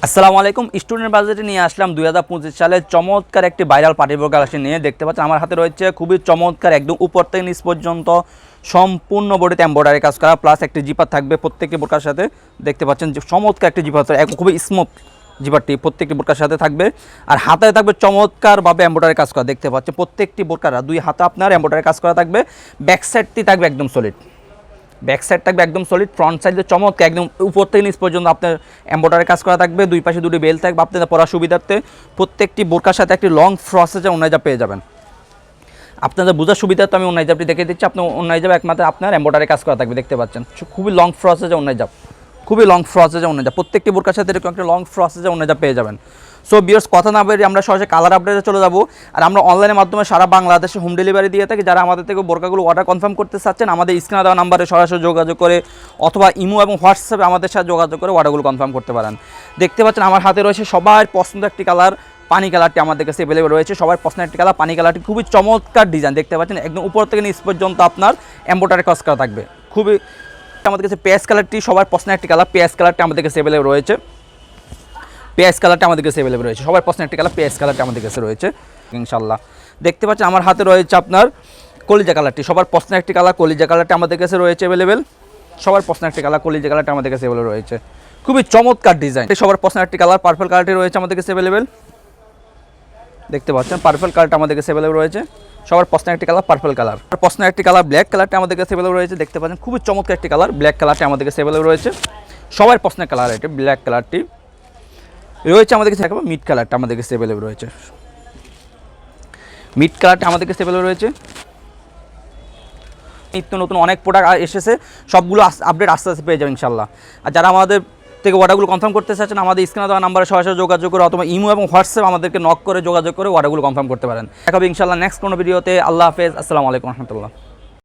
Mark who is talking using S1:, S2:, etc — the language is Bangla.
S1: আসসালামু আলাইকুম। স্টুডেন্ট বাজেটে নিয়ে আসলাম 2025 সালে চমৎকার একটি ভাইরাল পার্টি বোরকা কালেকশন নিয়ে। দেখতে পাচ্ছেন আমার হাতে রয়েছে খুবই চমৎকার একদম উপর থেকে নিচ পর্যন্ত সম্পূর্ণ বডিতে এমব্রয়ডারি কাজ করা, প্লাস একটি জিপার থাকবে প্রত্যেকটি বোরকার সাথে। দেখতে পাচ্ছেন যে চমৎকার একটি জিপার, খুবই স্মুথ জিপারটি প্রত্যেকটি বোরকার সাথে থাকবে। আর হাতে থাকবে চমৎকারভাবে এমব্রয়ডারি কাজ করা। দেখতে পাচ্ছেন প্রত্যেকটি বোরকার দুই হাতে আপনার এমব্রয়ডারি কাজ করা থাকবে। ব্যাক সাইডটি থাকবে একদম সলিড, ব্যাক সাইড থাকবে একদম সলিড, ফ্রন্ট সাইডে চমৎকার একদম উপর থেকে নিচ পর্যন্ত আপনার এমব্রয়ডারি কাজ করা থাকবে। দুই পাশে দুটি বেল থাকবে আপনাদের পরার সুবিধার্থে। প্রত্যেকটি বোরকার সাথে একটি লং ফ্রসেজের ওন্নাইজা পেয়ে যাবেন। আপনাদের বোঝার সুবিধার্থে আমি ওন্নাইজাবটি দেখে দিচ্ছি। আপনার ওন্নাইজাব একমাত্র আপনার এমব্রয়ডারি কাজ করা থাকবে। দেখতে পাচ্ছেন খুবই লং ফ্রসেজের ওন্নাইজাব, খুবই লং ফ্রসেজের ওন্নাইজাব। প্রত্যেকটি বোরকার সাথে এরকম একটা লং ফ্রসেজের ওন্নাইজাব পেয়ে যাবেন। সো ভিউয়ার্স, কথা না বেরিয়ে আমরা সরাসরি কালার আপডেটে চলে যাব। আর আমরা অনলাইনের মাধ্যমে সারা বাংলাদেশে হোম ডেলিভারি দিয়ে থাকি। যারা আমাদের থেকে বোরকাগুলো অর্ডার কনফার্ম করতে চাচ্ছেন, আমাদের স্ক্রিনে দেওয়া নাম্বারে সরাসরি যোগাযোগ করে অথবা ইমো এবং হোয়াটসঅ্যাপে আমাদের সাথে যোগাযোগ করে অর্ডারগুলো কনফার্ম করতে পারেন। দেখতে পাচ্ছেন আমার হাতে রয়েছে সবার পছন্দ একটি কালার, পানি কালারটি আমাদের কাছে অ্যাভেলেবল রয়েছে। সবার পছন্দ একটি কালার পানি কালারটি, খুবই চমৎকার ডিজাইন। দেখতে পাচ্ছেন একদম উপর থেকে নিচ পর্যন্ত আপনার এমব্রয়ডারি কাজ করা থাকবে। খুবই আমাদের কাছে পেঁয়াজ কালারটি সবার পছন্দ একটি কালার, পেঁয়াজ কালারটি আমাদের কাছে অ্যাভেলেবল রয়েছে। পেঁয়াজ কালারটা আমাদের কাছে অ্যাভেলেবল রয়েছে। সবার পছন্দ একটি কালার পেঁয়াজ কালারটা আমাদের কাছে রয়েছে ইনশাল্লাহ। দেখতে পাচ্ছেন আমার হাতে রয়েছে আপনার কলিজা কালারটি, সবার পছন্দ একটি কালার কলিজা কালারটা আমাদের কাছে রয়েছে অ্যাভেলেবেল। সবার পছন্দ একটি কালার কলিজা কালারটা আমাদের কাছে অ্যাভেলেবল রয়েছে। খুবই চমৎকার ডিজাইন। সবার পছন্দ একটি কালার পার্পল কালারটি রয়েছে আমাদের কাছে অ্যাভেলেবল। দেখতে পাচ্ছেন পার্পল কালারটা আমাদের কাছে অ্যাভেলেবল রয়েছে। সবার পছন্দ একটি কালার পার্পল কালার। পছন্দ একটি কালার ব্ল্যাক কালারটা আমাদের কাছে অ্যাভেলেবল রয়েছে। দেখতে পাচ্ছেন খুবই চমৎকার একটি কালার ব্ল্যাক কালারটা আমাদের কাছে অ্যাভেলেবল রয়েছে। সবার পছন্দের কালার এটি ব্ল্যাক কালারটি রয়েছে আমাদের কাছে। মিড কালারটা আমাদের কাছে অ্যাভেলেবল রয়েছে। মিড কালারটা আমাদের কাছে অ্যাভেলেবল রয়েছে। নিত্য নতুন অনেক প্রোডাক্ট এসেছে, সবগুলো আপডেট আস্তে আস্তে পেয়ে যাবেন ইনশাল্লাহ। আর যারা আমাদের থেকে অর্ডারগুলো কনফার্ম করতে চাচ্ছেন, আমাদের স্ক্রিনে দেওয়া নাম্বারে সরাসরি যোগাযোগ করে অথবা ইমো এবং হোয়াটসঅ্যাপ আমাদেরকে নক করে যোগাযোগ করে অর্ডারগুলো কনফার্ম করতে পারেন। দেখাবে ইনশাল্লাহ নেক্সট কোনো ভিডিওতে। আল্লাহ হাফেজ, আসসালামু আলাইকুম রহমতুল্লাহ।